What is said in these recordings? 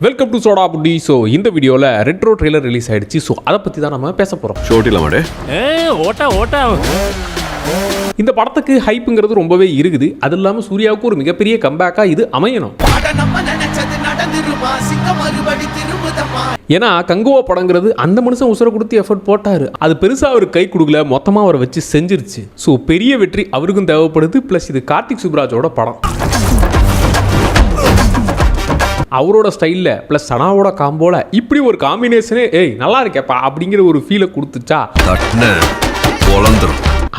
Welcome to soda Buti. So இந்த வீடியோவில் retro trailer release ஆயிடுச்சு. ஸோ அதை பற்றி தான் நம்ம பேச போகிறோம். இந்த படத்துக்கு ஹைப்புங்கிறது ரொம்பவே இருக்குது. அது இல்லாமல் சூர்யாவுக்கு ஒரு மிகப்பெரிய கம்பேக்காக இது அமையணும். ஏன்னா கங்குவா படங்கிறது அந்த மனுஷன் உசுர கொடுத்து எஃபர்ட் போட்டாரு. அது பெருசாக அவர் கை கொடுக்கல, மொத்தமாக அவரை வச்சு செஞ்சிருச்சு. ஸோ பெரிய வெற்றி அவருக்கும் தேவைப்படுது. ப்ளஸ் இது கார்த்திக் சுப்ராஜோட படம். அவரோட ஸ்டைலில் ப்ளஸ் சனாவோட காம்போல இப்படி ஒரு காம்பினேஷனே நல்லா இருக்கேப்பா அப்படிங்கிற ஒரு ஃபீலை கொடுத்துச்சா.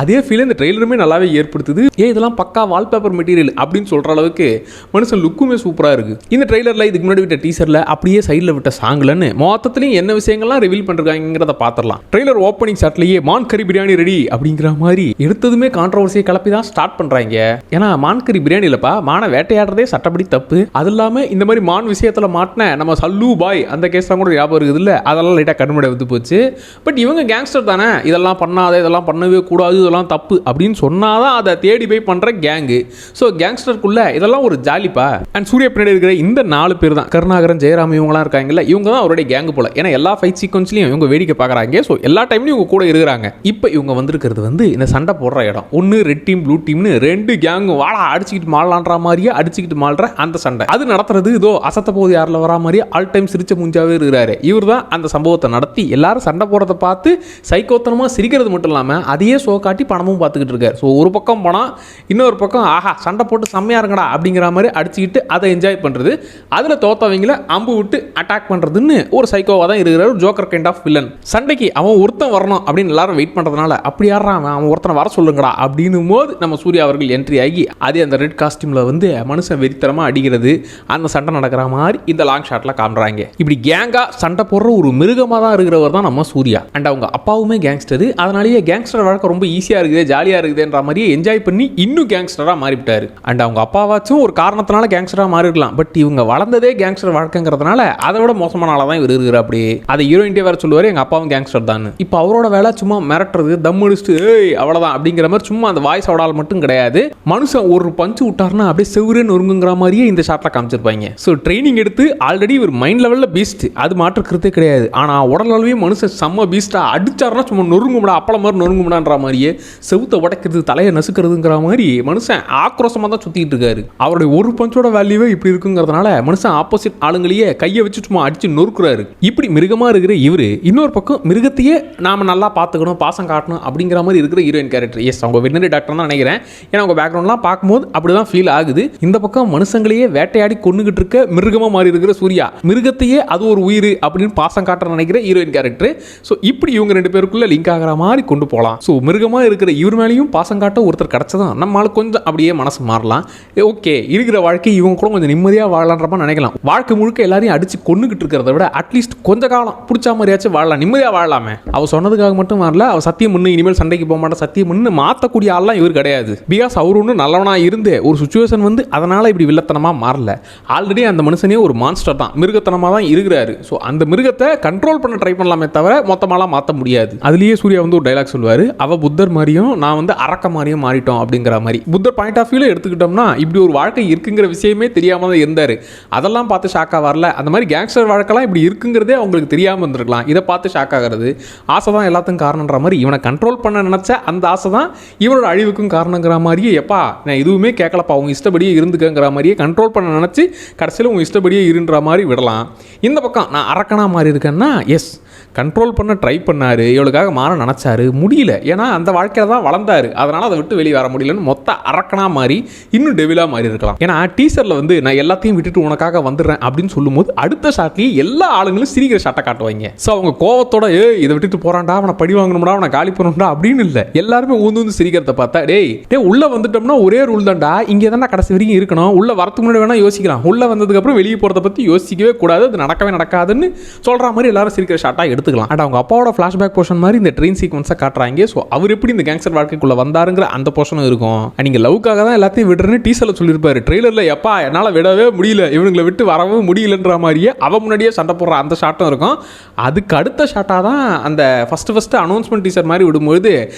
அதே ஃபீல் இந்த ட்ரெய்லருமே நல்லாவே ஏற்படுத்துது. இதெல்லாம் பக்கா வால்பேப்பர் மெட்டீரியல் அப்படின்னு சொல்கிற அளவுக்கு மனுஷன் லுக்குமே சூப்பராக இருக்குது. இந்த ட்ரெய்லரில் இதுக்கு முன்னாடி விட்ட டீசரில் அப்படியே சைடில் விட்ட சாங்கிலன்னு மொத்தத்துலையும் என்ன விஷயங்கள்லாம் ரிவீல் பண்ணிருக்காங்கிறத பார்த்துடலாம். ட்ரெய்லர் ஓப்பனிங் ஷாட்லேயே மான் கறி பிரியாணி ரெடி அப்படிங்கிற மாதிரி எடுத்ததுமே கான்ட்ரவர்சியை கிளப்பி தான் ஸ்டார்ட் பண்ணுறாங்க. ஏன்னா மான் கறி பிரியாணி இல்லைப்பா, மானை வேட்டையாடுறதே சட்டப்படி தப்பு. அது இல்லாமல் இந்த மாதிரி மான் விஷயத்தில் மாட்டின நம்ம சல்லு பாய் அந்த கேஸ்லாம் கூட ஞாபகம் இருக்குது இல்லை, அதெல்லாம் லைட்டாக கண்முறை வந்து போச்சு. பட் இவங்க கேங்ஸ்டர் தானே, இதெல்லாம் பண்ணாத, இதெல்லாம் பண்ணவே கூடாது, இதெல்லாம் தப்பு அப்படின்னு சொன்னாதான் அதை தேடி போய் பண்ற கேங்கு. ஸோ கேங்ஸ்டருக்குள்ள இதெல்லாம் ஒரு ஜாலிப்பா. அண்ட் சூர்யா பின்னாடி இருக்கிற இந்த 4 பேர் தான் கருணாகரன், ஜெயராம் இவங்கலாம் இருக்காங்கல்ல, இவங்க தான் அவருடைய கேங்கு போல. ஏன்னா எல்லா ஃபைட் சீக்வன்ஸ்லையும் இவங்க வேடிக்கை பார்க்குறாங்க. ஸோ எல்லா டைம்லையும் இவங்க கூட இருக்கிறாங்க. இப்போ இவங்க வந்திருக்கிறது இந்த சண்டை போடுற இடம். ஒன்று ரெட் டீம் ப்ளூ டீம்னு 2 கேங்கும் வாழா அடிச்சுக்கிட்டு மாறலான்ற மாதிரியே அடிச்சுக்கிட்டு மாறுற அந்த சண்டை அது நடத்துறது இதோ அசத்த போது யாரில் வரா மாதிரி ஆல் டைம் சிரிச்ச முஞ்சாவே இருக்கிறாரு. இவர் தான் அந்த சம்பவத்தை நடத்தி எல்லாரும் சண்டை போடுறதை பார்த்து சைக்கோத்தனமாக சிரிக்கிறது மட்டும் இல்லாமல் அதையே ஷோ காட்டி பணமும் பார்த்துக்கிட்டு இருக்காரு. ஸோ ஒரு பக்கம் போனால் இன்னொரு பக்கம் ஆஹா சண்டை போட்டு செம்மையா இருங்கடா அப்படிங்கிற மாதிரி அடிச்சுக்கிட்டு அதை என்ஜாய் பண்ணுறது, அதில் தோத்தவங்கள அம்பு விட்டு அட்டாக் பண்ணுறதுன்னு ஒரு சைக்கோவாக தான் இருக்கிறார். Joker kind of villain. சண்டைக்கு அவன் ஒருத்தன் வரணும் அப்படின்னு எல்லாரும் வெயிட் பண்ணுறதுனால அப்படி யாரான் அவன் ஒருத்தனை வர சொல்லுங்கடா அப்படின்னும் போது நம்ம சூர்யா அவர்கள் என்ட்ரி ஆகி அதே அந்த ரெட் காஸ்டியூமில் மனுஷன் வெறித்தனமாக அடிக்கிறது, அந்த சண்டை நடக்கிற மாதிரி இந்த லாங் ஷாட்டில் காட்டுறாங்க. இப்படி கேங்காக சண்டை போடுற ஒரு மிருகமாக தான் இருக்கிறவர் தான் நம்ம சூர்யா. அண்ட் அவங்க அப்பாவுமே கேங்ஸ்டர். அதனாலேயே கேங்ஸ்டர் வழக்கம் ரொம்ப ஈஸியாக இருக்குது, ஜாலியாக இருக்குதுன்ற மாதிரியே என்ஜாய் பண்ணி இன்னும் கேங்ஸ்டராக மாறிவிட்டாரு. அண்ட் அவங்க அப்பாவாச்சும் ஒரு காரணத்தினால கேங்ஸ்டராக மாறிருக்கலாம். பட் இவங்க வளர்ந்ததே கேங்ஸ்டர் வாழ்க்கைங்கிறதுனால அதை விட மோசமான ஆளாக தான் இவர் இருக்கிறார். அப்படியே அதை ஹீரோயின்டே வேற சொல்லுவார், எங்கள் அப்பாவும் கேங்ஸ்டர் தான். இப்போ அவரோட வேலை சும்மா மிரட்டுறது, தம் அடிச்சுட்டு அவ்வளோதான் அப்படிங்கிற மாதிரி சும்மா அந்த வாய்ஸ் அவடால் மட்டும் கிடையாது. மனுஷன் ஒரு பஞ்சு விட்டாருன்னா அப்படியே செவ்வரே நொறுங்குங்கிற மாதிரியே இந்த ஷாட்டில் காமிச்சிருப்பாங்க. ஸோ ட்ரைனிங் எடுத்து ஆல்ரெடி ஒரு மைண்ட் லெவலில் பீஸ்ட், அது மாற்றுக்கிறதே கிடையாது. ஆனால் உடல் அளவே மனுஷன் செம்ம பீஸ்டாக அடிச்சாருன்னா சும்மா நொறுங்கும்டா, அப்பளம் மாதிரி நொறுங்கும்டான்ற மாதிரியே செவுத்தை உடைக்கிறது, தலையை நசுக்கிறதுங்கிற மாதிரி மனுஷன் ஆக்ரோஷமாக தான் சுற்றிட்டு இருக்காரு. அவருடைய ஒரு பஞ்சோட வேல்யூவே இப்படி இருக்குங்கிறதுனால மனுஷன் ஆப்போசிட் ஆளுங்களையே கையை வச்சு சும்மா அடிச்சு நொறுக்குறாரு. இப்படி மிருகமாக இருக்கிற இவர் இன்னொரு பக்கம் மிருகத்தையே நாம நல்லா பார்த்துக்கணும், பாசம் காட்டணும் அப்படிங்கிற மாதிரி இருக்கிற ஹீரோயின் கேரக்டர். எஸ், அவங்க வெட்டனரி டாக்டர் தான் நினைக்கிறேன். ஏன்னா அவங்க பேக்ரவுண்ட்லாம் பார்க்கும்போது அப்படிதான் ஃபீல் ஆகுது. இந்த பக்கம் மனுஷங்களையே வேட்டையாடி கொண்டுகிட்டு இருக்க மிருகமாக மாறி இருக்கிற சூர்யா, மிருகத்தையே அது ஒரு உயிர் அப்படின்னு பாசம் காட்ட நினைக்கிற ஹீரோயின் கேரக்டர். ஸோ இப்படி இவங்க 2 பேருக்குள்ள லிங்க் ஆகிற மாதிரி கொண்டு போகலாம். ஸோ மிருகமாக இருக்கிற இவர் மேலேயும் பாசம் காட்ட ஒருத்தர் கிடைச்சதான் நம்மளால கொஞ்சம் அப்படியே மனசு மாறலாம். ஓகே, இருக்கிற வாழ்க்கை இவங்க கூட கொஞ்சம் நிம்மதியாக வாழலான்றப்ப நினைக்கலாம். வாழ்க்கை முழுக்க எல்லாரையும் அடிச்சு கொண்டுகிட்டு இருக்கிறத விட அட்லீஸ்ட் கொஞ்ச காலம் பிடிச்ச மாதிரியாச்சும் வாழலாம், நிம்மதியாக வாழலாமே. அவ சொன்னதுக்காக மட்டும் வரல, அவ சத்தியம் முன்னு இனிமேல் சண்டைக்கு போக மாட்டேன் சத்தியம் முன்னு மாற்றக்கூடிய ஆள்லாம் இவர் கிடையாது. பிகாஸ் அவர் ஒன்றும் நல்லவனாக இருந்து ஒரு சுச்சுவேஷன் அதனால இப்படி வில்லத்தனமாக மாறல. ஆல்ரெடி அந்த மனுஷனே ஒரு மான்ஸ்டர் தான், மிருகத்தனமாக தான் இருக்கிறாரு. ஸோ அந்த மிருகத்தை கண்ட்ரோல் பண்ண ட்ரை பண்ணலாமே தவிர மொத்தமாலாம் மாற்ற முடியாது. அதுலேயே சூர்யா ஒரு டைலாக் சொல்லுவார், அவ புத்தர் மாதிரியும் நான் அரக்க மாதிரியும் மாறிட்டோம் அப்படிங்கிற மாதிரி. புத்தர் பாயிண்ட் ஆஃப் வியூல எடுத்துக்கிட்டோம்னா இப்படி ஒரு வாழ்க்கை இருக்குங்கிற விஷயமே தெரியாம தான் இருந்தாரு. அதெல்லாம் பார்த்து ஷாக்கா வரல. அந்த மாதிரி கேங்ஸ்டர் வாழ்க்கைலாம் இப்படி இருக்குங்கிறதே அவங்களுக்கு தெரியாம இருந்திருக்கலாம். இதை பார்த்து ஷாக் ஆகிறது ஆசை தான் எல்லாத்துக்கும் காரணன்ற மாதிரி இவனை கண்ட்ரோல் பண்ண நினைச்ச அந்த ஆசை தான் இவனோட அழிவுக்கும் காரணங்கிற மாதிரியே, எப்பா நான் எதுவுமே கேட்கலப்பா, அவங்க இஷ்டப்படியே இருந்துக்கங்கிற மாதிரியே கண்ட்ரோல் பண்ண நினைச்சு கடைசியில் உங்க இஷ்டப்படியே இருன்ற மாதிரி விடலாம். இந்த பக்கம் நான் அரக்கனா மாறி இருக்கேன்னா எஸ், கண்ட்ரோல் பண்ண ட்ரை பண்ணாரு, இவளுக்காக மாற நினைச்சாரு, முடியல. ஏன்னா அந்த வாழ்க்கையில தான் வளர்ந்தாரு, அதனால அதை விட்டு வெளியே வர முடியலன்னு மொத்த அரக்கனா மாறி இன்னும் டெவிலா மாறி இருக்கலாம். ஏன்னா டீசர்ல நான் எல்லாத்தையும் விட்டுட்டு உனக்காக வந்துடுறேன் அப்படின்னு சொல்லும்போது அடுத்த ஷாட்லயே எல்லா ஆளுங்களும் சிரிக்கிற ஷாட்டை காட்டுவாங்க. ஸோ அவங்க கோவத்தோட இதை விட்டுட்டு போறான்டா, அவனை பழி வாங்கணும்டா, அவனை காலி பண்ணணும்டா அப்படின்னு இல்லை, எல்லாருமே ஊந்து சிரிக்கிறத பார்த்தா டேய் உள்ள வந்துட்டோம்னா ஒரே ரூல் தான்டா, இங்கே தானே கடைசி வரைக்கும் இருக்கணும், உள்ள வரத்துக்கு முன்னாடி வேணா யோசிக்கலாம், உள்ள வந்ததுக்கு அப்புறம் வெளியே போறதை பத்தி யோசிக்கவே கூடாது, அது நடக்கவே நடக்காதுன்னு சொல்ற மாதிரி எல்லாரும் சிரிக்கிற ஷாட்டா எடுத்து எடுத்துக்கலாம். அண்ட் அவங்க அப்பாவோட ஃப்ளாஷ்பேக் போர்ஷன் மாதிரி இந்த ட்ரெயின் சீக்வன்ஸை காட்டுறாங்க. ஸோ அவர் எப்படி இந்த கேங்ஸ்டர் வாழ்க்கைக்குள்ள வந்தாருங்கிற அந்த போர்ஷனும் இருக்கும். நீங்க லவ்க்காக தான் எல்லாத்தையும் விடுறேன்னு டீசர்ல சொல்லியிருப்பாரு. ட்ரெய்லர்ல எப்பா என்னால் விடவே முடியல, இவனுங்களை விட்டு வரவும் முடியலன்ற மாதிரியே அவன் முன்னாடியே சண்டை போடுற அந்த ஷாட்டும் இருக்கும். அதுக்கு அடுத்த ஷாட்டாக தான் அந்த ஃபஸ்ட்டு அனௌன்ஸ்மெண்ட் டீசர் மாதிரி விடும்போது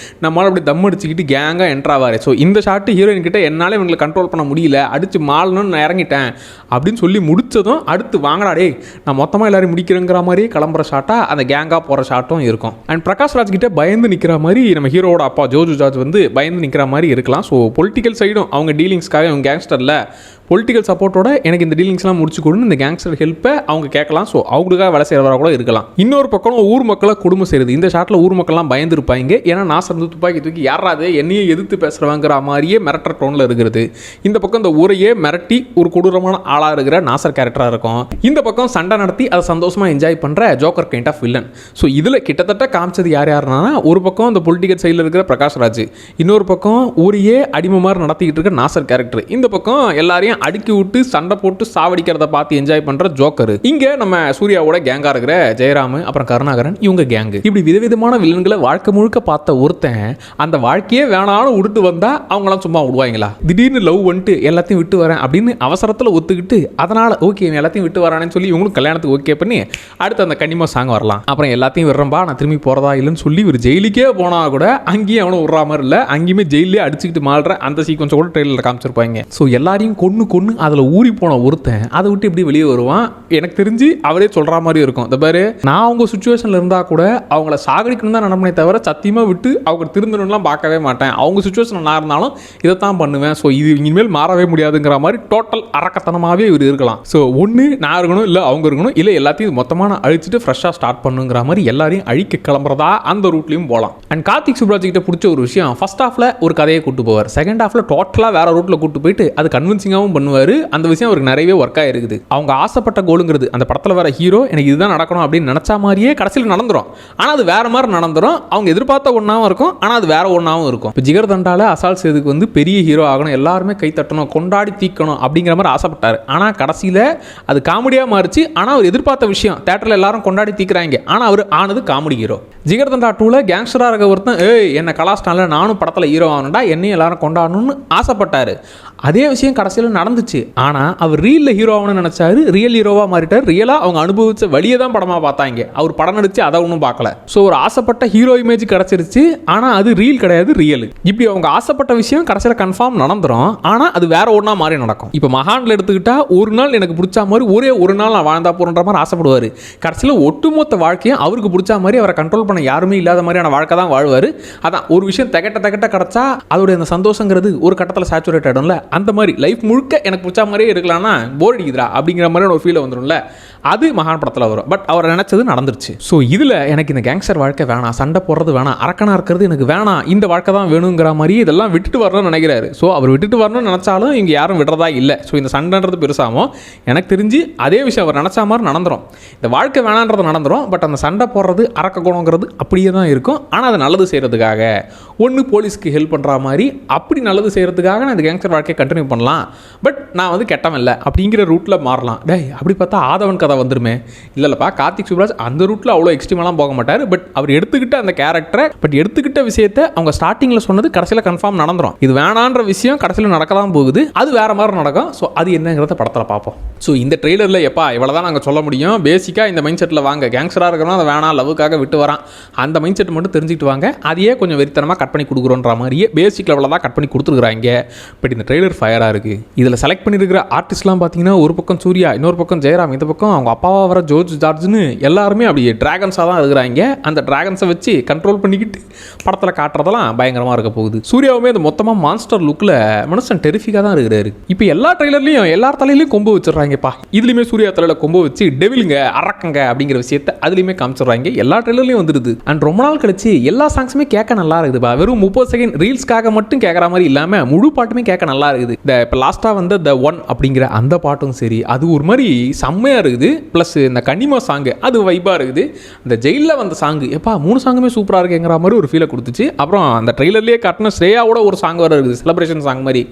நம்மளால் அப்படி தம் அடிச்சுக்கிட்டு கேங்காக என்ட்ராவார். ஸோ இந்த ஷாட்டு ஹீரோயின் கிட்ட என்னால் இவங்களை கண்ட்ரோல் பண்ண முடியல, அடிச்சு மாளணும்னு நான் இறங்கிட்டேன் அப்படின்னு சொல்லி முடிச்சதும் அடுத்து வாங்கடா டே நான் மொத்தமாக எல்லாரும் முடிக்கிறேங்கிற மாதிரியே கிளம்புற ஷாட்டாக அந்த கேங்காக போகிற ஷாட்டும் இருக்கும். அண்ட் பிரகாஷ் ராஜ் கிட்ட பயந்து நிற்கிற மாதிரி நம்ம ஹீரோட அப்பா ஜோஜு ஜார்ஜ் வந்து பயந்து நிற்கிற மாதிரி இருக்கலாம். ஸோ பொலிட்டிக்கல் சைடும் அவங்க டீலிங்ஸ்க்காக இவங்க கேங்ஸ்டரில் பொலிட்டிக்கல் சப்போர்ட்டோட எனக்கு இந்த டீலிங்ஸ்லாம் முடிச்சு கொடுன்னு இந்த கேங்ஸ்டர் ஹெல்ப்பை அவங்க கேட்கலாம். ஸோ அவங்களுக்காக வேலை செய்கிறவராக கூட இருக்கலாம். இன்னொரு பக்கம் ஊர் மக்களை குடும்பம் செய்யுது. இந்த ஷாட்டில் ஊர் மக்கள்லாம் பயந்துருப்பாங்க. ஏன்னா நாசர் வந்து துப்பாக்கி தூக்கி யாராவது என்னையே எதிர்த்து பேசுகிறவங்கிற மாதிரியே மிரட்டுற டோனில் இருக்கிறது. இந்த பக்கம் இந்த ஊரையே மிரட்டி ஒரு கொடூரமான ஆளாக இருக்கிற நாசர் கேரக்டராக இருக்கும். இந்த பக்கம் சண்டை நடத்தி அதை சந்தோஷமாக என்ஜாய் பண்ணுற joker kind of villain. So இதில் கிட்டத்தட்ட காமிச்சது யாருன்னா ஒரு பக்கம் இந்த பொலிட்டிக்கல் சைடில் இருக்கிற பிரகாஷ் ராஜ், இன்னொரு பக்கம் ஊரையே அடிமை மாதிரி நடத்திக்கிட்டு இருக்க நாசர் கேரக்டர், இந்த பக்கம் எல்லாரையும் அடுக்கி விட்டு சண்டை போட்டு சாவடிக்கிறத பார்த்து என்ஜாய் பண்ற ஜோக்கர். இங்க நம்ம சூர்யாவோட கேங்கா இருக்கிற ஜெயராம் அப்புறம் கருணாகரன் இவங்க கேங்கு. இப்படி விதவிதமான வில்லன்களை வாழ்க்கை முழுக்க பார்த்த ஒருத்தன் அந்த வாழ்க்கையே வேணாலும் விட்டு வந்தா அவங்களாம் சும்மா விடுவாங்களா? திடீர்னு லவ் வந்துட்டு எல்லாத்தையும் விட்டு வரேன் அப்படின்னு அவசரத்தில் ஒத்துக்கிட்டு அதனால ஓகே எல்லாத்தையும் விட்டு வரானேன்னு சொல்லி இவங்களும் கல்யாணத்துக்கு ஓகே பண்ணி அடுத்து அந்த கன்னிமா சாங் வரலாம். அப்புறம் எல்லாத்தையும் விடுறம்பா நான் திரும்பி போறதா இல்லைன்னு சொல்லி ஒரு ஜெயிலுக்கே போனா கூட அங்கேயும் அவனும் விடுற மாதிரி இல்லை, அங்கேயுமே ஜெயிலே அடிச்சுக்கிட்டு மாறுற அந்த சீக்வன்ஸை கூட ட்ரெயிலர் காமிச்சிருப்பாங்க. ஸோ எல்லாரையும் கொன்னு அதில் ஊறி போன ஒருத்தன் அதை விட்டு எப்படி வெளியே வருவான்? எனக்கு தெரிஞ்சு அவரே சொல்கிற மாதிரி இருக்கும். இந்த பாரு நான் அவங்க சுச்சுவேஷனில் இருந்தால் கூட அவங்கள சாகடிக்கணும் தான் நினைப்பனே தவிர சத்தியமாக விட்டு அவங்க திருந்தணும்லாம் பார்க்கவே மாட்டேன். அவங்க சுச்சுவேஷனில் நான் இருந்தாலும் இதைத்தான் பண்ணுவேன். ஸோ இது இனிமேல் மாறவே முடியாதுங்கிற மாதிரி டோட்டல் அரக்கத்தனமாகவே இவர் இருக்கலாம். ஸோ ஒன்று நான் இருக்கணும், இல்லை அவங்க இருக்கணும், இல்லை எல்லாத்தையும் மொத்தமாக அழிச்சிட்டு ஃப்ரெஷ்ஷாக ஸ்டார்ட் பண்ணுங்கிற மாதிரி எல்லாரையும் அழிக்க கிளம்புறதா அந்த ரூட்லையும் போகலாம். அண்ட் கார்த்திக் சுப்ராஜ் கிட்ட பிடிச்ச ஒரு விஷயம் ஃபர்ஸ்ட் ஹாஃபில் ஒரு கதையை கூட்டு போவார், செகண்ட் ஹாஃபில் டோட்டலாக வேற ரூட்டில் கூட்டு போயிட்டு அது கன்வின்சிங்காகவும் பண்ணுவார். அந்த விஷயம் அவருக்கு நிறையவே ஒர்க் ஆகிருக்குது. அவங்க ஆசைப்பட்ட கோலுங்கிறது அந்த படத்தில் வர ஹீரோ எனக்கு இதுதான் நடக்கணும் அப்படின்னு நினச்சா மாதிரியே கடைசியில் நடந்துடும். ஆனால் அது வேற மாதிரி நடந்துடும். அவங்க எதிர்பார்த்த ஒன்றாவும் இருக்கும், ஆனால் அது வேற ஒன்றாவும் இருக்கும். இப்போ ஜிகர் தண்டால அசால் சேதுக்கு வந்து பெரிய ஹீரோ ஆகணும், எல்லாருமே கை தட்டணும், கொண்டாடி தீக்கணும் அப்படிங்கிற மாதிரி ஆசைப்பட்டார். ஆனால் கடைசியில் அது காமெடியாக மாறிச்சு. ஆனால் அவர் எதிர்பார்த்த விஷயம் தேட்டரில் எல்லாரும் கொண்டாடி தீக்கிறாங்க, ஆனால் அவர் ஆனது காமெடி ஹீரோ. ஜிகர் தண்டா 2ல் கேங்ஸ்டராக இருக்க ஒருத்தன் என்னை கலாஸ்டால நானும் படத்தில் ஹீரோ ஆகணும்டா, என்னையும் எல்லாரும் கொண்டாடணும்னு ஆசைப்பட்டார். அதே விஷயம் கடைசியில் நடந்துச்சு. ஆனால் அவர் ரியலில் ஹீரோ ஆகணும்னு நினச்சாரு, ரியல் ஹீரோவாக மாறிட்டார். ரியலாக அவங்க அனுபவிச்ச வழியை தான் படமாக பார்த்தாங்க. அவர் படம் நடிச்சு அதை ஒன்றும் பார்க்கல. ஸோ ஒரு ஆசைப்பட்ட ஹீரோ இமேஜ் கிடச்சிருச்சு, ஆனால் அது ரியல் கிடையாது, ரியல். இப்படி அவங்க ஆசைப்பட்ட விஷயம் கடைசியில் கன்ஃபார்ம் நடந்துடும், ஆனால் அது வேற ஒன்றா மாதிரி நடக்கும். இப்போ மகான்ல எடுத்துக்கிட்டா ஒரு நாள் எனக்கு பிடிச்ச மாதிரி ஒரே ஒரு நாள் நான் வாழ்ந்தா போறன்ற மாதிரி ஆசைப்படுவார். கடைசியில் ஒட்டுமொத்த வாழ்க்கையும் அவருக்கு பிடிச்ச மாதிரி அவரை கண்ட்ரோல் பண்ண யாருமே இல்லாத மாதிரியான வாழ்க்கை தான் வாழ்வார். அதான் ஒரு விஷயம் தகட்ட கிடச்சா அதோட அந்த சந்தோஷங்கிறது ஒரு கட்டத்தில் சேச்சுரேட் ஆகிடும்ல, அந்த மாதிரி லைஃப் முழுக்க எனக்கு பிடிச்ச மாதிரியே இருக்கலாம்னா போர் அடிக்குதுரா அப்படிங்கிற மாதிரி ஒரு ஃபீல் வந்துடும்ல, அது மகான் படத்தில் வரும். பட் அவர் நினைச்சது நடந்துருச்சு. ஸோ இதில் எனக்கு இந்த கேங்ஸ்டர் வாழ்க்கை வேணாம், சண்டை போடுறது வேணாம், அரக்கனா இருக்கிறது எனக்கு வேணாம், இந்த வாழ்க்கை தான் வேணுங்கிற மாதிரி இதெல்லாம் விட்டுட்டு வரணும்னு நினைக்கிறாரு. ஸோ அவர் விட்டுட்டு வரணும்னு நினச்சாலும் இங்கே யாரும் விடுறதா இல்லை. ஸோ இந்த சண்டைன்றது பெருசாகும். எனக்கு தெரிஞ்சு அதே விஷயம் அவர் நினச்சா மாதிரி நடந்துடும். இந்த வாழ்க்கை வேணான்றது நடந்துடும். பட் அந்த சண்டை போடுறது அரக்க குணங்கிறது அப்படியே தான் இருக்கும். ஆனால் அது நல்லது செய்கிறதுக்காக ஒன்று போலீஸ்க்கு ஹெல்ப் பண்ணுற மாதிரி அப்படி நல்லது செய்கிறதுக்காக நான் இந்த கேங்ஸ்டர் வாழ்க்கையை கண்டினியூ பண்ணலாம். பட் நான் வந்து கெட்டவன் இல்லை அப்படிங்கிற ரூட்டில் மாறலாம். டே அப்படி பார்த்தா ஆதவன் கதை வந்துருமே. இல்லைப்பா, கார்த்திக் சுப்ராஜ் அந்த ரூட்டில் அவ்வளோ எக்ஸ்ட்ரீமெல்லாம் போக மாட்டார். பட் அவர் எடுத்துக்கிட்ட அந்த கேரக்டரை, பட் எடுத்துக்கிட்ட விஷயத்தை அவங்க ஸ்டார்டிங்கில் சொன்னது கடைசியில் கன்ஃபார்ம் நடந்துடும். இது வேணான்ற விஷயம் கடைசியில் நடக்க தான் போகுது. அது வேற மாதிரி நடக்கும். ஸோ அது என்னங்கிறத படத்தில் பார்ப்போம். ஸோ இந்த ட்ரெய்லரில் எப்பா இவ்வளோ தான் நாங்கள் சொல்ல முடியும். பேசிக்காக இந்த மைண்ட் செட்டில் வாங்க, கேங்ஸ்டராக இருக்கிறோம் அதை வேணாம் லவ்வுக்காக விட்டு வரான் அந்த மைண்ட் செட் மட்டும் தெரிஞ்சுக்கிட்டு வாங்க. அதையே கொஞ்சம் வெறித்தனமாக கட் பண்ணி கொடுக்குறோன்ற மாதிரியே பேசிக் லெவலில் தான் கட் பண்ணி கொடுத்துருக்குறாங்க. பட் இந்த ட்ரெய்லர் ஃபயராக இருக்குது. இதில் செலக்ட் பண்ணியிருக்கிற ஆர்டிஸ்ட்லாம் பார்த்தீங்கன்னா ஒரு பக்கம் சூர்யா, இன்னொரு பக்கம் ஜெயராம், இந்த பக்கம் அவங்க அப்பாவா வர ஜோர்ஜ் ஜார்ஜ்னு எல்லாருமே அப்படியே டிராகன்ஸாக தான் இருக்கிறாங்க. அந்த டிராகன்ஸை வச்சு கண்ட்ரோல் பண்ணிக்கிட்டு படத்தில் காட்டுறதெல்லாம் பயங்கரமாக இருக்க போகுது. சூர்யாவுமே அது மொத்தமாக மான்ஸ்டர் லுக்கில் மனுஷன் டெரிஃபிக்காக தான் இருக்கிறாரு. இப்போ எல்லா ட்ரெய்லர்லையும் எல்லார் தலையிலையும் கொம்பு வச்சிடறாங்கப்பா. இதுலையுமே சூர்யா தலையில் கொம்பு வச்சு டெவிலுங்க அரக்கங்க அப்படிங்கிற விஷயத்தை அதுலையுமே காமிச்சிடுறாங்க. எல்லா ட்ரெய்லர்லையும் வந்துடுது. அண்ட் ரொம்ப நாள் கழிச்சு எல்லா சாங்ஸுமே கேட்க நல்லா இருக்குதுப்பா. வெறும் 30 செகண்ட் ரீல்ஸ்க்காக மட்டும் கேட்குற மாதிரி இல்லாமல் முழு பாட்டுமே கேட்க நல்லா இருக்குது. இந்த இப்போ லாஸ்ட்டாக வந்து த ஒன் அப்படிங்கிற அந்த பாட்டும் சரி, அது ஒரு மாதிரி செம்மையாக இருக்குது. ப்ளஸ் இந்த கன்னிமா சாங்கு அது வைப்பாக இருக்குது. இந்த ஜெயிலில் வந்த சாங்கு எப்பா 3 சாங்குமே சூப்பராக இருக்குங்கிற மாதிரி ஒரு ஃபீலை கொடுத்துச்சு. அப்புறம் அந்த ட்ரெய்லர்லேயே காட்டின ஸ்ரேயாவோட ஒரு சாங் வர இருக்குது, செலிப்ரேஷன் சாங் மாதிரி.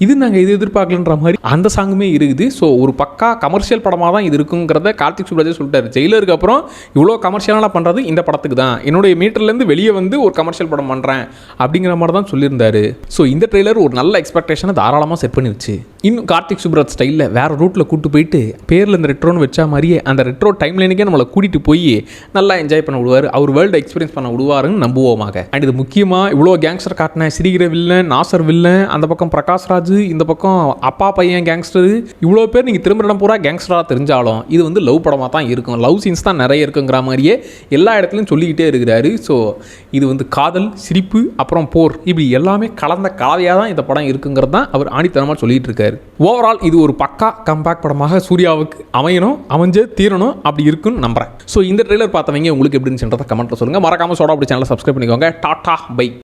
இது நாங்கள் இது எதிர்பார்க்கலன்ற மாதிரி அந்த சாங்குமே இருக்குது. ஸோ ஒரு பக்கா கமர்ஷியல் படமாக தான் இது இருக்குங்கிறத கார்த்திக் சுப்ராஜே சொல்லிட்டாரு. ஜெயிலருக்கு அப்புறம் இவ்வளோ கமர்ஷியலாக பண்ணுறது இந்த படத்துக்கு தான், என்னுடைய மீட்டர்லேருந்து வெளியே வந்து ஒரு கமர்ஷியல் படம் பண்ணுறேன் அப்படிங்கிற மாதிரி தான் சொல்லியிருந்தாரு. ஸோ இந்த ட்ரெய்லர் ஒரு நல்ல எக்ஸ்பெக்டேஷனை தாராளமாக செட் பண்ணிருச்சு. இன்னும் கார்த்திக் சுப்ராஜ் ஸ்டைலில் வேறு ரூட்டில் கூட்டு போயிட்டு பேரில் இந்த ரெட்ரோன்னு வச்சா மாதிரியே அந்த ரெட்ரோ டைம் லைனுக்கே நம்மளை கூட்டிகிட்டு போய் நல்லா என்ஜாய் பண்ண விடுவார், அவர் வேர்ல்டு எக்ஸ்பீரியன்ஸ் பண்ண விடுவாருன்னு நம்புவோமாக. அண்ட் இது முக்கியமாக இவ்வளோ கேங்ஸ்டர் காட்டின சிரிக்கிற வில்லன், நாசர் வில்லன், அந்த பக்கம் பிரகாஷ்ராஜ், இந்த பக்கம் அப்பா பையன் கேங்ஸ்டர், இவ்வளோ பேர் நீங்கள் திரும்ப இடம் பூரா கேங்ஸ்டராக தெரிஞ்சாலும் இது வந்து லவ் படமாக தான் இருக்கும், லவ் சீன்ஸ் தான் நிறைய இருக்குங்கிற மாதிரியே எல்லா இடத்துலையும் சொல்லிக்கிட்டே இருக்கிறாரு. ஸோ இது வந்து காதல், சிரிப்பு, அப்புறம் போர், இப்படி எல்லாமே கலந்த கலவையாக தான் இந்த படம் இருக்குங்கிறது தான் அவர் ஆணித்தனமாக சொல்லிட்டு இருக்காரு. ஓவரால் இது ஒரு பக்கா கம்பேக் படமாக சூர்யாவுக்கு அமைஞ்சே தீரணும் அப்படி இருக்குன்னு நம்புறேன். ஸோ இந்த ட்ரெய்லர் பார்த்தவங்க உங்களுக்கு எப்படி இருந்துச்சுன்றதை கமெண்ட்டில் சொல்லுங்கள். மறக்காமல் சோடா அப்படி சேனலை சப்ஸ்கிரைப் பண்ணிக்கோங்க. Tata bye.